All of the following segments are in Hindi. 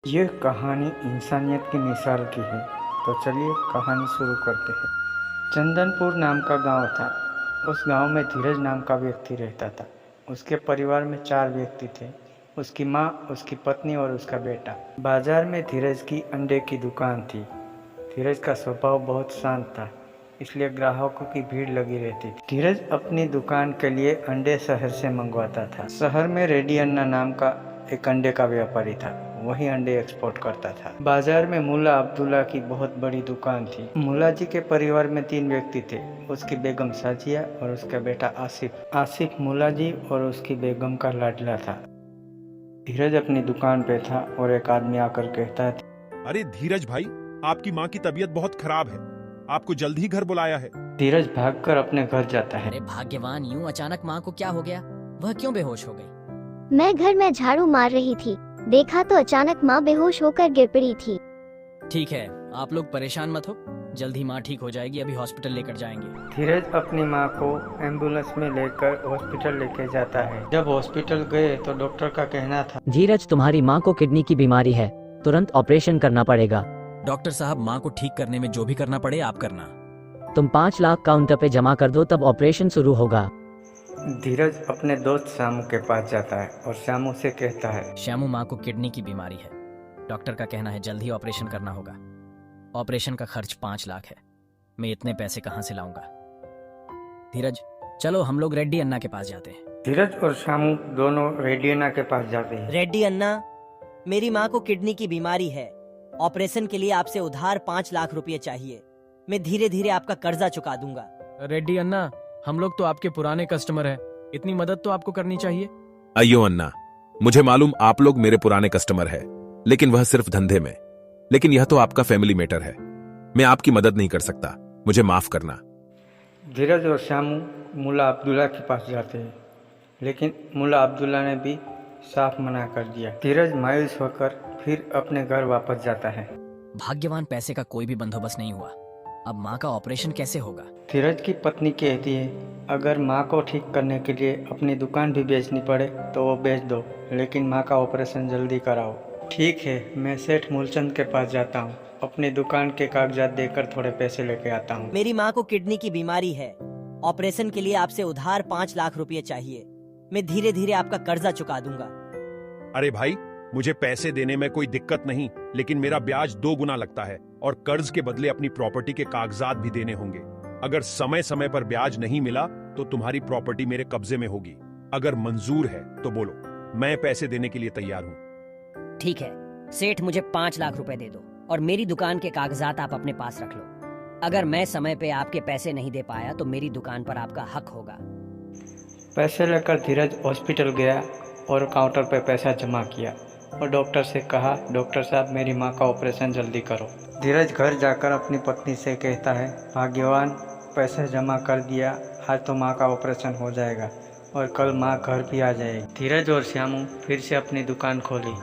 यह कहानी इंसानियत की मिसाल की है। तो चलिए कहानी शुरू करते हैं। चंदनपुर नाम का गांव था। उस गांव में धीरज नाम का व्यक्ति रहता था। उसके परिवार में 4 व्यक्ति थे, उसकी माँ, उसकी पत्नी और उसका बेटा। बाजार में धीरज की अंडे की दुकान थी। धीरज का स्वभाव बहुत शांत था, इसलिए ग्राहकों की भीड़ लगी रहती थी। धीरज अपनी दुकान के लिए अंडे शहर से मंगवाता था। शहर में रेड्डी अन्ना नाम का एक अंडे का व्यापारी था, वही अंडे एक्सपोर्ट करता था। बाजार में मुल्ला अब्दुल्ला की बहुत बड़ी दुकान थी। मुल्ला जी के परिवार में 3 व्यक्ति थे, उसकी बेगम साजिया और उसका बेटा आसिफ। आसिफ मुल्ला जी और उसकी बेगम का लाडला था। धीरज अपनी दुकान पे था और एक आदमी आकर कहता था, अरे धीरज भाई, आपकी माँ की तबीयत बहुत खराब है, आपको जल्द ही घर बुलाया है। धीरज भागकर अपने घर जाता है। अरे भाग्यवान, यूं अचानक माँ को क्या हो गया? वह क्यों बेहोश हो गई? मैं घर में झाड़ू मार रही थी, देखा तो अचानक माँ बेहोश होकर गिर पड़ी थी। ठीक है, आप लोग परेशान मत हो, जल्द ही माँ ठीक हो जाएगी, अभी हॉस्पिटल लेकर जाएंगे। धीरज अपनी माँ को एम्बुलेंस में लेकर हॉस्पिटल लेके जाता है। जब हॉस्पिटल गए तो डॉक्टर का कहना था, धीरज, तुम्हारी माँ को किडनी की बीमारी है, तुरंत ऑपरेशन करना पड़ेगा। डॉक्टर साहब, माँ को ठीक करने में जो भी करना पड़े आप करना। तुम 5 लाख काउंटर पे जमा कर दो, तब ऑपरेशन शुरू होगा। धीरज अपने दोस्त श्यामू के पास जाता है और श्यामू से कहता है, श्यामू, माँ को किडनी की बीमारी है, डॉक्टर का कहना है जल्द ही ऑपरेशन करना होगा। ऑपरेशन का खर्च 5 लाख है, मैं इतने पैसे कहाँ से लाऊंगा? धीरज, चलो हम लोग रेड्डी अन्ना के पास जाते हैं। धीरज और श्यामू दोनों रेड्डी अन्ना के पास जाते हैं। रेड्डी अन्ना, मेरी माँ को किडनी की बीमारी है, ऑपरेशन के लिए आपसे उधार 5 लाख रुपए चाहिए। मैं धीरे धीरे आपका कर्जा चुका दूंगा। रेड्डी अन्ना, हम लोग तो आपके पुराने कस्टमर हैं, इतनी मदद तो आपको करनी चाहिए। अयो अन्ना, मुझे मालूम आप लोग मेरे पुराने कस्टमर हैं, लेकिन वह सिर्फ धंधे में। लेकिन यह तो आपका फैमिली मैटर है, मैं आपकी मदद नहीं कर सकता, मुझे माफ करना। धीरज और श्यामू मुल्ला अब्दुल्ला के पास जाते हैं, लेकिन मुल्ला अब्दुल्ला ने भी साफ मना कर दिया। धीरज मायूस होकर फिर अपने घर वापस जाता है। भाग्यवान, पैसे का कोई भी बंदोबस्त नहीं हुआ, अब माँ का ऑपरेशन कैसे होगा? धीरज की पत्नी कहती है, अगर माँ को ठीक करने के लिए अपनी दुकान भी बेचनी पड़े तो वो बेच दो, लेकिन माँ का ऑपरेशन जल्दी कराओ। ठीक है, मैं सेठ मूलचंद के पास जाता हूँ, अपनी दुकान के कागजात देकर थोड़े पैसे लेके आता हूँ। मेरी माँ को किडनी की बीमारी है, ऑपरेशन के लिए आपसे उधार 5 लाख रुपए चाहिए। मैं धीरे धीरे आपका कर्जा चुका दूंगा। अरे भाई, मुझे पैसे देने में कोई दिक्कत नहीं, लेकिन मेरा ब्याज 2 गुना लगता है और कर्ज के बदले अपनी प्रॉपर्टी के कागजात भी देने होंगे। अगर समय समय पर ब्याज नहीं मिला तो तुम्हारी प्रॉपर्टी मेरे कब्जे में होगी। अगर मंजूर है तो बोलो, मैं पैसे देने के लिए तैयार हूँ। ठीक है सेठ, मुझे 5 लाख रुपए दे दो और मेरी दुकान के कागजात आप अपने पास रख लो। अगर मैं समय पे आपके पैसे नहीं दे पाया तो मेरी दुकान पर आपका हक होगा। पैसे लेकर धीरज हॉस्पिटल गया और काउंटर पर पैसा जमा किया और डॉक्टर से कहा, डॉक्टर साहब, मेरी माँ का ऑपरेशन जल्दी करो। धीरज घर जाकर अपनी पत्नी से कहता है, भाग्यवान, पैसे जमा कर दिया, आज तो माँ का ऑपरेशन हो जाएगा और कल माँ घर भी आ जाएगी। धीरज और श्यामू फिर से अपनी दुकान खोली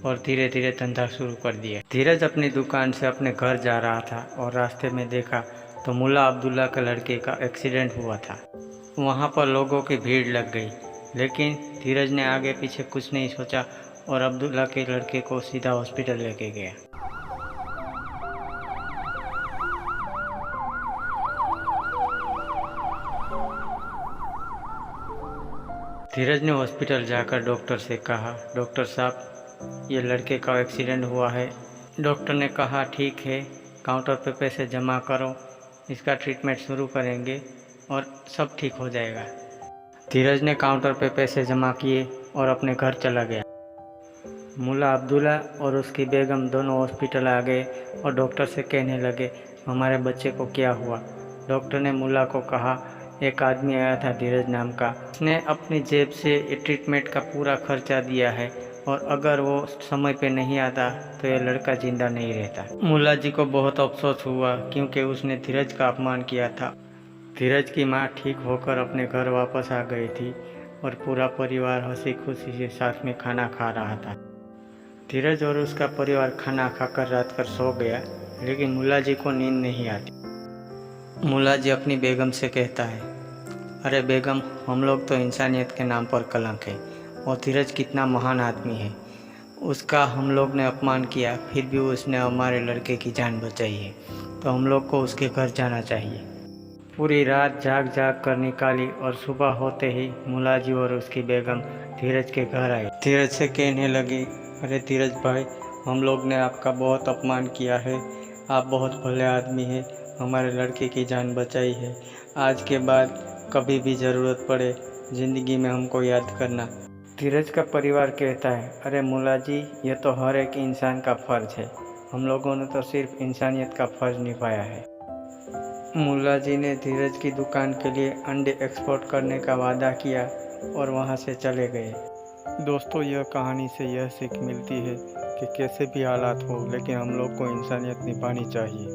और धीरे धीरे धंधा शुरू कर दिया। धीरज अपनी दुकान से अपने घर जा रहा था और रास्ते में देखा तो मुल्ला अब्दुल्ला के लड़के का एक्सीडेंट हुआ था। वहाँ पर लोगों की भीड़ लग गई, लेकिन धीरज ने आगे पीछे कुछ नहीं सोचा और अब्दुल्ला के लड़के को सीधा हॉस्पिटल लेके गया। धीरज ने हॉस्पिटल जाकर डॉक्टर से कहा, डॉक्टर साहब, ये लड़के का एक्सीडेंट हुआ है। डॉक्टर ने कहा, ठीक है, काउंटर पे पैसे जमा करो, इसका ट्रीटमेंट शुरू करेंगे और सब ठीक हो जाएगा। धीरज ने काउंटर पे पैसे जमा किए और अपने घर चला गया। मुल्ला अब्दुल्ला और उसकी बेगम दोनों हॉस्पिटल आ गए और डॉक्टर से कहने लगे, हमारे बच्चे को क्या हुआ? डॉक्टर ने मुल्ला को कहा, एक आदमी आया था धीरज नाम का, उसने अपनी जेब से ये ट्रीटमेंट का पूरा खर्चा दिया है और अगर वो समय पे नहीं आता तो ये लड़का जिंदा नहीं रहता। मुल्ला जी को बहुत अफसोस हुआ क्योंकि उसने धीरज का अपमान किया था। धीरज की माँ ठीक होकर अपने घर वापस आ गई थी और पूरा परिवार हंसी खुशी से साथ में खाना खा रहा था। धीरज और उसका परिवार खाना खाकर रात कर सो गया, लेकिन मुल्ला जी को नींद नहीं आती। मुल्ला जी अपनी बेगम से कहता है, अरे बेगम, हम लोग तो इंसानियत के नाम पर कलंक है और धीरज कितना महान आदमी है, उसका हम लोग ने अपमान किया, फिर भी उसने हमारे लड़के की जान बचाई है, तो हम लोग को उसके घर जाना चाहिए। पूरी रात जाग जाग कर निकाली और सुबह होते ही मुलाजी और उसकी बेगम धीरज के घर आए। धीरज से कहने लगी, अरे धीरज भाई, हम लोग ने आपका बहुत अपमान किया है, आप बहुत भले आदमी हैं, हमारे लड़के की जान बचाई है। आज के बाद कभी भी ज़रूरत पड़े ज़िंदगी में हमको याद करना। धीरज का परिवार कहता है, अरे मुलाजी, ये तो हर एक इंसान का फ़र्ज़ है, हम लोगों ने तो सिर्फ इंसानियत का फ़र्ज़ निभाया है। मुलाजी ने धीरज की दुकान के लिए अंडे एक्सपोर्ट करने का वादा किया और वहाँ से चले गए। दोस्तों, यह कहानी से यह सीख मिलती है कि कैसे भी हालात हो, लेकिन हम लोग को इंसानियत निभानी चाहिए।